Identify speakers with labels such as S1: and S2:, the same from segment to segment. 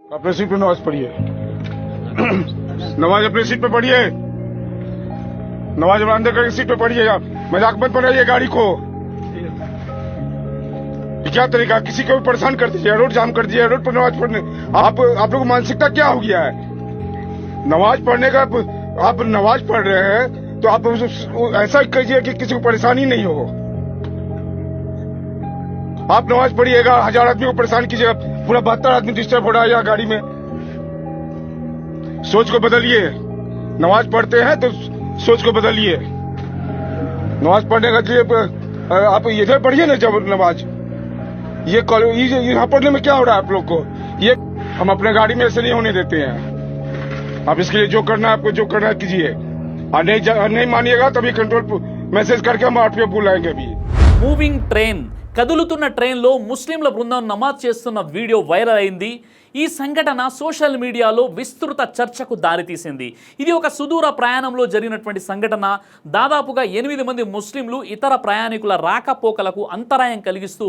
S1: अपने सीट पे नमाज पढ़िए। नमाज अपनी सीट पे पढ़िए। नमाज अंदर करके सीट पे पढ़िए। आप मजाक मत बनाइए गाड़ी को। ये क्या तरीका, किसी को भी परेशान कर दीजिए, रोड जाम कर दीजिए, रोड पर नमाज पढ़ने। आप लोग की मानसिकता क्या हो गया है? नमाज पढ़ने का, आप नमाज पढ़ रहे हैं तो आप ऐसा कीजिए कि किसी को परेशानी नहीं हो। आप नमाज पढ़िएगा, 1000 आदमी को परेशान कीजिएगा, पूरा 72 आदमी डिस्टर्ब हो रहा है यहाँ गाड़ी में। सोच को बदलिए। नमाज पढ़ते हैं तो सोच को बदलिए। नमाज पढ़ने का आप इधर पढ़िए ना जब नमाज। ये यहाँ पढ़ने में क्या हो रहा है आप लोग को? ये हम अपने गाड़ी में ऐसे नहीं होने देते हैं। आप इसके लिए जो करना है, आपको जो करना है कीजिए, और नहीं मानिएगा तभी कंट्रोल मैसेज करके हम आरटीओ बुलाएंगे अभी।
S2: మూవింగ్ ట్రైన్ కదులుతున్న ట్రైన్లో ముస్లింల బృందం నమాజ్ చేస్తున్న వీడియో వైరల్ అయింది. ఈ సంఘటన సోషల్ మీడియాలో విస్తృత చర్చకు దారితీసింది. ఇది ఒక సుదూర ప్రయాణంలో జరిగినటువంటి సంఘటన. దాదాపుగా 8 మంది ముస్లింలు ఇతర ప్రయాణికుల రాకపోకలకు అంతరాయం కలిగిస్తూ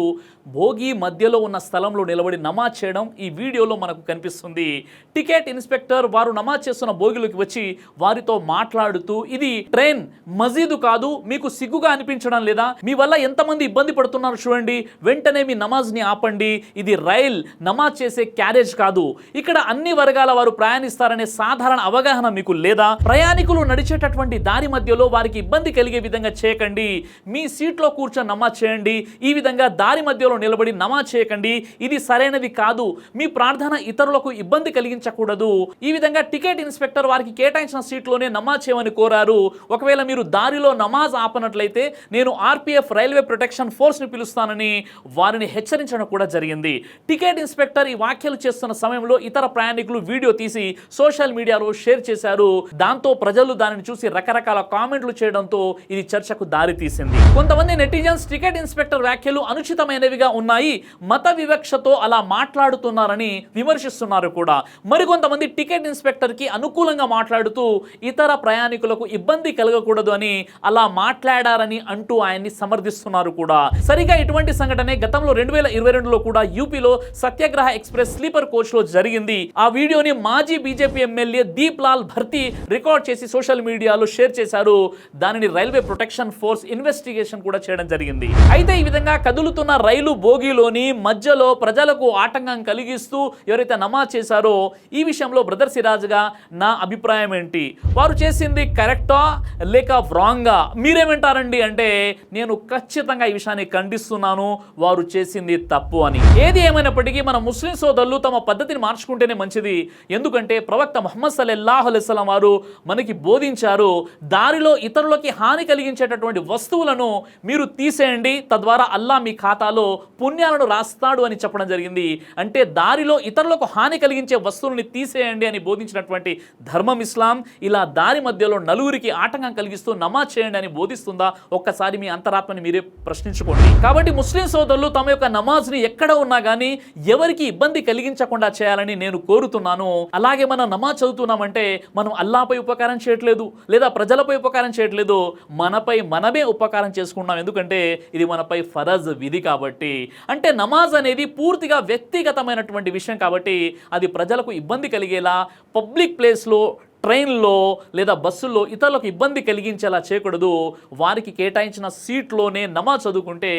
S2: భోగి మధ్యలో ఉన్న స్థలంలో నిలబడి నమాజ్ చేయడం ఈ వీడియోలో మనకు కనిపిస్తుంది. టికెట్ ఇన్స్పెక్టర్ వారు నమాజ్ చేస్తున్న భోగిలోకి వచ్చి వారితో మాట్లాడుతూ, ఇది ట్రైన్, మసీదు కాదు, మీకు సిగ్గుగా అనిపించడం లేదా? మీ వల్ల ఎంతమంది ఇబ్బంది పడుతున్నారు చూడండి, వెంటనే మీ నమాజ్ని ఆపండి. ఇది రైల్, నమాజ్ చేసే క్యారేజ్ కాదు. ఇక్కడ అన్ని వర్గాల వారు ప్రయాణిస్తారనే సాధారణ అవగాహన మీకు లేదా? ప్రయాణికులు నడిచేటటువంటి దారి మధ్యలో వారికి ఇబ్బంది కలిగే విధంగా చేయకండి. మీ సీట్లో కూర్చొని నమాజ్ చేయండి. ఈ విధంగా దారి మధ్యలో నిలబడి నమాజ్ చేయకండి. ఇది సరైనది కాదు. మీ ప్రార్థన ఇతరులకు ఇబ్బంది కలిగించకూడదు. ఈ విధంగా టికెట్ ఇన్స్పెక్టర్ వారికి కేటాయించిన సీట్లోనే నమాజ్ చేయమని కోరారు. ఒకవేళ మీరు దారిలో నమాజ్ ఆపనట్లయితే నేను ఆర్పీఎఫ్ రైల్వే ప్రొటెక్షన్ ఫోర్స్ ని పిలుస్తానని వారిని హెచ్చరించడం కూడా జరిగింది. టికెట్ ఇన్స్పెక్టర్ ఈ వ్యాఖ్యలు చేస్తున్న సమయంలో ఇతర ప్రయాణికులు వీడియో తీసి సోషల్ మీడియాలో షేర్ చేశారు. దాంతో ప్రజలు దానిని చూసి రకరకాల కామెంట్లు చేయడంతో ఇది చర్చకు దారితీసింది. కొంతమంది నెటిజన్స్ టికెట్ ఇన్స్పెక్టర్ వ్యాఖ్యలు అనుచితమైనవిగా ఉన్నాయి, మత వివక్షతో అలా మాట్లాడుతున్నారని విమర్శిస్తున్నారు కూడా. మరికొంతమంది టికెట్ ఇన్స్పెక్టర్ కి అనుకూలంగా మాట్లాడుతూ ఇతర ప్రయాణికులకు ఇబ్బంది కలగకూడదు అని అలా మాట్లాడారని అంటూ ఆయన్ని సమర్థిస్తున్నారు కూడా. సరిగా ఇటువంటి సంఘటనే గతంలో 2022లో కూడా యూపీలో సత్యాగ్రహ ఎక్స్ప్రెస్ స్లీపర్ కోచ్ లో జరిగింది. ఆ వీడియోని మాజీ బీజేపీ ఎమ్మెల్యే దీప్ లాల్ భర్తీ రికార్డ్ చేసి సోషల్ మీడియాలో షేర్ చేశారు. దానిని రైల్వే ప్రొటెక్షన్ ఫోర్స్ ఇన్వెస్టిగేషన్ కూడా చేయడం జరిగింది. అయితే ఈ విధంగా కదులుతున్న రైలు బోగీలోని మధ్యలో ప్రజలకు ఆటంకం కలిగిస్తూ ఎవరైతే నమాజ్ చేశారో ఈ విషయంలో బ్రదర్ సిరాజ్ గా నా అభిప్రాయం ఏంటి? వారు చేసింది కరెక్టా లేక రాంగా? మీరేమంటారండి అంటే నేను ఖచ్చితంగా ఈ విషయాన్ని ఖండిస్తున్నాను, వారు చేసింది తప్పు అని. ఏది ఏమైనప్పటికీ మన ముస్లిం సోదరులు తమ పద్ధతిని మార్చుకుంటేనే మంచిది. ఎందుకంటే ప్రవక్త ముహమ్మద్ సల్లల్లాహు అలైహి వసల్లం వారు మనకి బోధించారు, దారిలో ఇతరులకి హాని కలిగించేటటువంటి వస్తువులను మీరు తీసేయండి, తద్వారా అల్లా మీ ఖాతాలో పుణ్యాలను రాస్తాడు అని చెప్పడం జరిగింది. అంటే దారిలో ఇతరులకు హాని కలిగించే వస్తువులని తీసేయండి అని బోధించినటువంటి ధర్మం ఇస్లాం ఇలా దారి మధ్యలో నలుగురికి ఆటంకం కలిగిస్తూ నమాజ్ చేయండి అని బోధిస్తుందా? ఒక్కసారి మీ అంతరాత్మని మీరే ప్రశ్నించుకోండి. కాబట్టి ముస్లిం సోదరులు తమ యొక్క నమాజ్ని ఎక్కడ ఉన్నా కానీ ఎవరికి ఇబ్బంది కలిగించకుండా చేయాలని నేను కోరుతున్నాను. అలాగే మనం నమాజ్ చదువుతున్నామంటే మనం అల్లాపై ఉపకారం చేయట్లేదు, లేదా ప్రజలపై ఉపకారం చేయట్లేదు, మనపై మనమే ఉపకారం చేసుకుంటున్నాం. ఎందుకంటే ఇది మనపై ఫరజ్, విధి కాబట్టి. అంటే నమాజ్ అనేది పూర్తిగా వ్యక్తిగతమైనటువంటి విషయం కాబట్టి అది ప్రజలకు ఇబ్బంది కలిగేలా పబ్లిక్ ప్లేస్లో, ట్రైన్లో లేదా బస్సుల్లో ఇతరులకు ఇబ్బంది కలిగించేలా చేయకూడదు. వారికి కేటాయించిన సీట్లోనే నమాజ్ చదువుకుంటే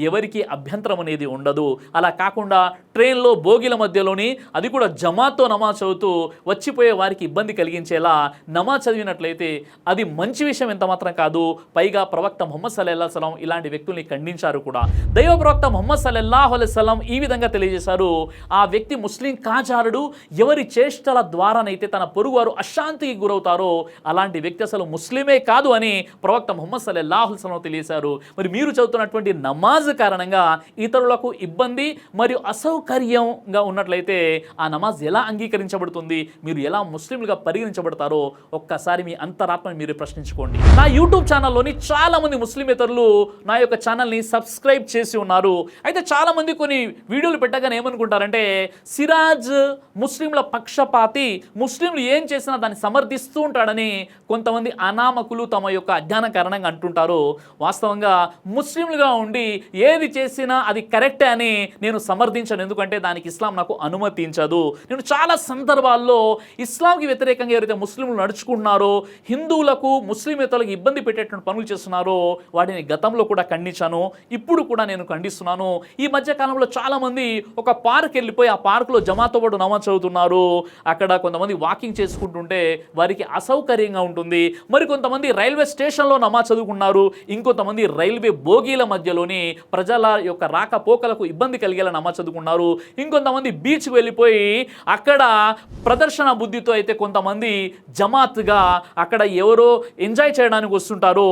S2: ఎవరికి అభ్యంతరం అనేది ఉండదు. అలా కాకుండా ట్రైన్లో బోగిల మధ్యలోని, అది కూడా జమాత్తో నమాజ్ చదువుతూ వచ్చిపోయే వారికి ఇబ్బంది కలిగించేలా నమాజ్ చదివినట్లయితే అది మంచి విషయం ఎంత మాత్రం కాదు. పైగా ప్రవక్త ముహమ్మద్ సల్లల్లాహు అలైహి వసల్లం ఇలాంటి వ్యక్తుల్ని ఖండించారు కూడా. దైవ ప్రవక్త ముహమ్మద్ సల్లల్లాహు అలైహి వసల్లం ఈ విధంగా తెలియజేశారు, ఆ వ్యక్తి ముస్లిం కాజారుడు, ఎవరి చేష్టల ద్వారానైతే తన పొరుగువారు అశాంతికి గురవుతారో అలాంటి వ్యక్తి అసలు ముస్లిమే కాదు అని ప్రవక్త ముహమ్మద్ సల్లల్లాహు అలైహి వసల్లం తెలియజేశారు. మరి మీరు చదువుతున్నటువంటి నమాజ్ కారణంగా ఇతరులకు ఇబ్బంది మరియు అసౌకర్యంగా ఉన్నట్లయితే ఆ నమాజ్ ఎలా అంగీకరించబడుతుంది? మీరు ఎలా ముస్లింలుగా పరిగణించబడతారో ఒక్కసారి మీ అంతరాత్మని మీరు ప్రశ్నించుకోండి. నా యూట్యూబ్ ఛానల్లోని చాలా మంది ముస్లిమేతరులు నా యొక్క ఛానల్ని సబ్స్క్రైబ్ చేసి ఉన్నారు. అయితే చాలా మంది కొన్ని వీడియోలు పెట్టగానే ఏమనుకుంటారంటే సిరాజ్ ముస్లింల పక్షపాతి, ముస్లింలు ఏం చేసినా దాన్ని సమర్థిస్తూ ఉంటాడని కొంతమంది అనామకులు తమ యొక్క అజ్ఞాన కారణంగా అంటుంటారు. వాస్తవంగా ముస్లింలుగా ఉండి ఏది చేసినా అది కరెక్టే అని నేను సమర్థించను, ఎందుకంటే దానికి ఇస్లాం నాకు అనుమతించదు. నేను చాలా సందర్భాల్లో ఇస్లాంకి వ్యతిరేకంగా ఎవరైతే ముస్లింలు నడుచుకుంటున్నారో, హిందువులకు ముస్లిమేతలకు ఇబ్బంది పెట్టేటువంటి పనులు చేస్తున్నారో వాటిని గతంలో కూడా ఖండించాను, ఇప్పుడు కూడా నేను ఖండిస్తున్నాను. ఈ మధ్య కాలంలో చాలా మంది ఒక పార్క్ వెళ్ళిపోయి ఆ పార్కులో జమాతో పాటు నమాజ్ చదువుతున్నారు. అక్కడ కొంతమంది వాకింగ్ చేసుకుంటుంటే వారికి అసౌకర్యంగా ఉంటుంది. మరి కొంతమంది రైల్వే స్టేషన్లో నమాజ్ చదువుకున్నారు, ఇంకొంతమంది రైల్వే బోగీల మధ్యలోని ప్రజల యొక్క రాకపోకలకు ఇబ్బంది కలిగేలా నమాజ్ చదువుకున్నారు. ఇంకొంతమంది బీచ్కి వెళ్ళిపోయి అక్కడ ప్రదర్శన బుద్ధితో అయితే కొంతమంది జమాత్గా అక్కడ ఎవరో ఎంజాయ్ చేయడానికి వస్తుంటారో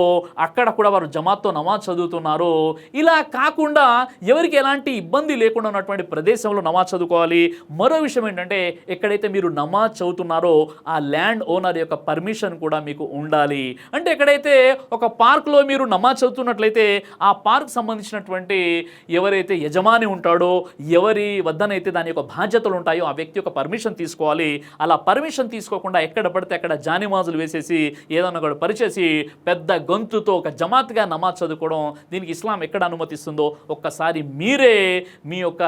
S2: అక్కడ కూడా వారు జమాత్తో నమాజ్ చదువుతున్నారు. ఇలా కాకుండా ఎవరికి ఎలాంటి ఇబ్బంది లేకుండా ఉన్నటువంటి ప్రదేశంలో నమాజ్ చదువుకోవాలి. మరో విషయం ఏంటంటే, ఎక్కడైతే మీరు నమాజ్ చదువుతున్నారో ఆ ల్యాండ్ ఓనర్ యొక్క పర్మిషన్ కూడా మీకు ఉండాలి. అంటే ఎక్కడైతే ఒక పార్క్లో మీరు నమాజ్ చదువుతున్నట్లయితే ఆ పార్క్ సంబంధించినటువంటి ఎవరైతే యజమాని ఉంటాడో, ఎవరి వద్దనైతే దాని యొక్క బాధ్యతలు ఉంటాయో ఆ వ్యక్తి యొక్క పర్మిషన్ తీసుకోవాలి. అలా పర్మిషన్ తీసుకోకుండా ఎక్కడ పడితే అక్కడ జానిమాజులు వేసేసి ఏదన్నా కూడా పరిచేసి పెద్ద గొంతుతో ఒక జమాత్గా నమాజ్ చదువుకోవడం, దీనికి ఇస్లాం ఎక్కడ అనుమతిస్తుందో ఒక్కసారి మీరే మీ యొక్క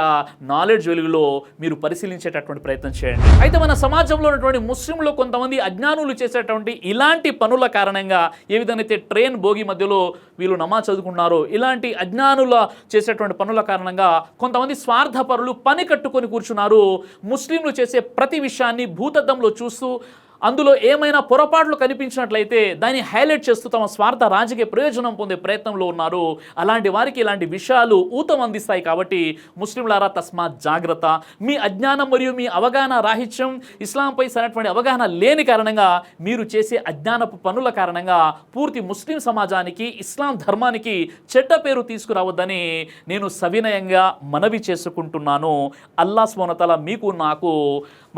S2: నాలెడ్జ్ వెలుగులో మీరు పరిశీలించేటటువంటి ప్రయత్నం చేయండి. అయితే మన సమాజంలో ఉన్నటువంటి ముస్లింలు కొంతమంది అజ్ఞానులు చేసేటువంటి ఇలాంటి పనుల కారణంగా, ఏ విధంగా అయితే ట్రైన్ బోగి మధ్యలో వీళ్ళు నమాజ్ చదువుకున్నారో, ఇలాంటి అజ్ఞానుల చేసేటువంటి పనుల కారణంగా కొంతమంది స్వార్థపరులు పని కట్టుకొని కూర్చున్నారు. ముస్లింలు చేసే ప్రతి విషయాన్ని భూతద్దంలో చూస్తూ అందులో ఏమైనా పొరపాట్లు కనిపించినట్లయితే దాన్ని హైలైట్ చేస్తూ తమ స్వార్థ రాజకీయ ప్రయోజనం పొందే ప్రయత్నంలో ఉన్నారు. అలాంటి వారికి ఇలాంటి విషయాలు ఊతం అందిస్తాయి. కాబట్టి ముస్లింలారా తస్మాత్ జాగ్రత్త. మీ అజ్ఞానం మరియు మీ అవగాహన రాహిత్యం, ఇస్లాంపై సరైనటువంటి అవగాహన లేని కారణంగా మీరు చేసే అజ్ఞానపు పనుల కారణంగా పూర్తి ముస్లిం సమాజానికి, ఇస్లాం ధర్మానికి చెడ్డ పేరు తీసుకురావద్దని నేను సవినయంగా మనవి చేసుకుంటున్నాను. అల్లాహ్ సుబ్హానహు వ తఆలా మీకు నాకు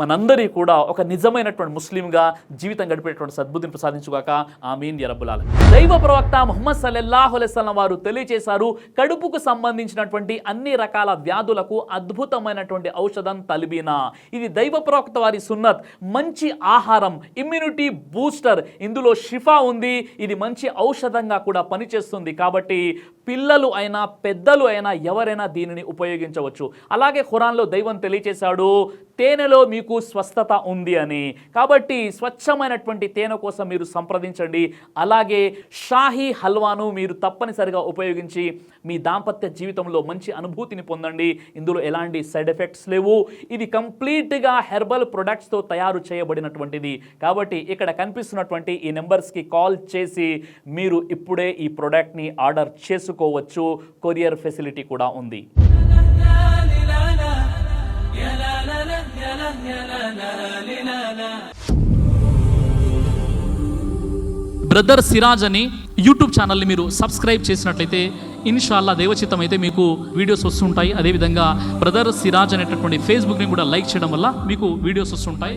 S2: మనందరి కూడా ఒక నిజమైనటువంటి ముస్లింగా జీవితం గడిపేటువంటి సద్బుద్ధిని ప్రసాదించుగాక. ఆమీన్ యా రబ్బుల్ ఆలమీన్. దైవ ప్రవక్త ముహమ్మద్ సల్లల్లాహు అలైహి వసల్లం వారు తెలియజేశారు, కడుపుకు సంబంధించినటువంటి అన్ని రకాల వ్యాధులకు అద్భుతమైనటువంటి ఔషధం తల్బీనా. ఇది దైవ ప్రవక్త వారి సున్నత్. మంచి ఆహారం, ఇమ్యూనిటీ బూస్టర్, ఇందులో షిఫా ఉంది. ఇది మంచి ఔషధంగా కూడా పనిచేస్తుంది. కాబట్టి పిల్లలు అయినా పెద్దలు అయినా ఎవరైనా దీనిని ఉపయోగించవచ్చు. అలాగే ఖురాన్లో దైవం తెలియజేశాడు, తేనెలో మీకు స్వస్థత ఉంది అని. కాబట్టి స్వచ్ఛమైనటువంటి తేనె కోసం మీరు సంప్రదించండి. అలాగే షాహీ హల్వాను మీరు తప్పనిసరిగా ఉపయోగించి మీ దాంపత్య జీవితంలో మంచి అనుభూతిని పొందండి. ఇందులో ఎలాంటి సైడ్ ఎఫెక్ట్స్ లేవు. ఇది కంప్లీట్గా హెర్బల్ ప్రొడక్ట్స్తో తయారు చేయబడినటువంటిది. కాబట్టి ఇక్కడ కనిపిస్తున్నటువంటి ఈ నెంబర్స్కి కాల్ చేసి మీరు ఇప్పుడే ఈ ప్రోడక్ట్ని ఆర్డర్ చేసుకోవచ్చు. కొరియర్ ఫెసిలిటీ కూడా ఉంది. బ్రదర్ సిరాజ్ అని యూట్యూబ్ ఛానల్ని మీరు సబ్స్క్రైబ్ చేసినట్లయితే ఇన్షాల్లా దైవచిత్తం అయితే మీకు వీడియోస్ వస్తుంటాయి. అదేవిధంగా బ్రదర్ సిరాజ్ అనేటటువంటి ఫేస్బుక్ని కూడా లైక్ చేయడం వల్ల మీకు వీడియోస్ వస్తుంటాయి.